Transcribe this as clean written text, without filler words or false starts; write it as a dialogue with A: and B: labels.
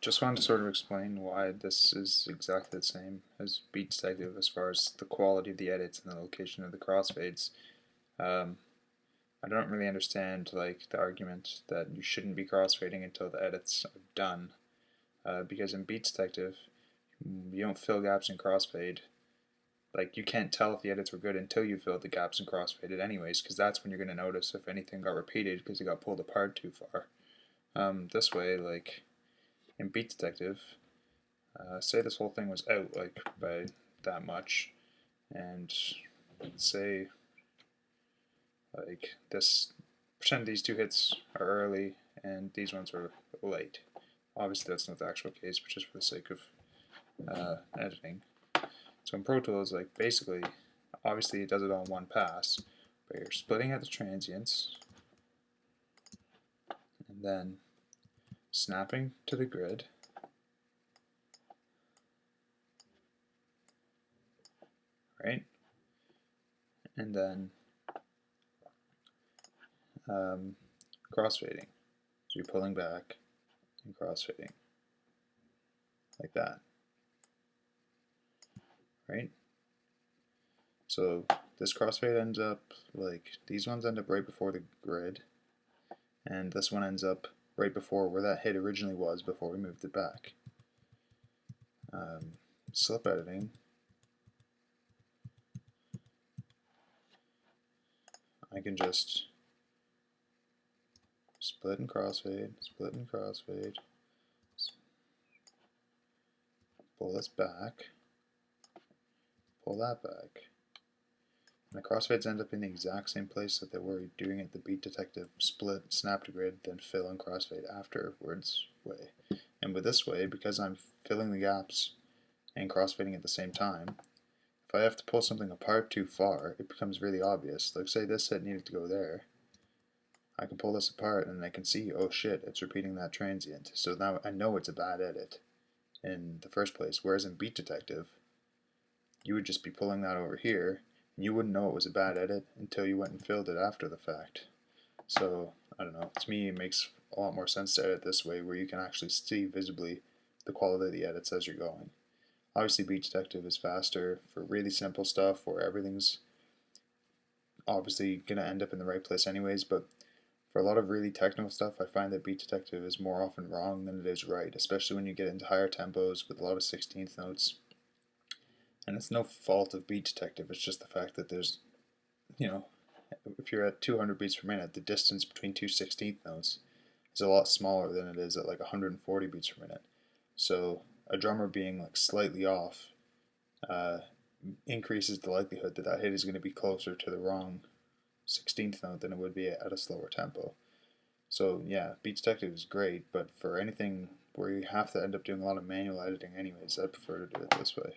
A: Just wanted to sort of explain why this is exactly the same as Beat Detective as far as the quality of the edits and the location of the crossfades. Um, I don't really understand the argument that you shouldn't be crossfading until the edits are done, because in Beat Detective you don't fill gaps in crossfade. Like, you can't tell if the edits were good until you fill the gaps and crossfaded anyways, because that's when you're going to notice if anything got repeated because it got pulled apart too far. This way, in Beat Detective, say this whole thing was out by that much, and say this, pretend these two hits are early and these ones are late. Obviously that's not the actual case, but just for the sake of editing. So in Pro Tools, basically, obviously it does it all in one pass, but you're splitting out the transients and then snapping to the grid, right? And then crossfading. So you're pulling back and crossfading like that, right? So this crossfade ends up these ones end up right before the grid, and this one ends up right before where that hit originally was before we moved it back. Slip editing, I can just split and crossfade, pull this back, pull that back. And the crossfades end up in the exact same place that they were doing it the Beat Detective split, snap to grid, then fill and crossfade afterwards way. And with this way, because I'm filling the gaps and crossfading at the same time, if I have to pull something apart too far, it becomes really obvious. Like, say this hit needed to go there, I can pull this apart and I can see, oh shit, it's repeating that transient. So now I know it's a bad edit in the first place. Whereas in Beat Detective, you would just be pulling that over here, and you wouldn't know it was a bad edit until you went and filled it after the fact. So, I don't know, to me it makes a lot more sense to edit this way, where you can actually see visibly the quality of the edits as you're going. Obviously Beat Detective is faster for really simple stuff where everything's obviously going to end up in the right place anyways, but for a lot of really technical stuff, I find that Beat Detective is more often wrong than it is right, especially when you get into higher tempos with a lot of 16th notes. And it's no fault of Beat Detective, it's just the fact that there's, if you're at 200 beats per minute, the distance between two 16th notes is a lot smaller than it is at 140 beats per minute. So a drummer being slightly off increases the likelihood that that hit is going to be closer to the wrong 16th note than it would be at a slower tempo. So yeah, Beat Detective is great, but for anything where you have to end up doing a lot of manual editing anyways, I prefer to do it this way.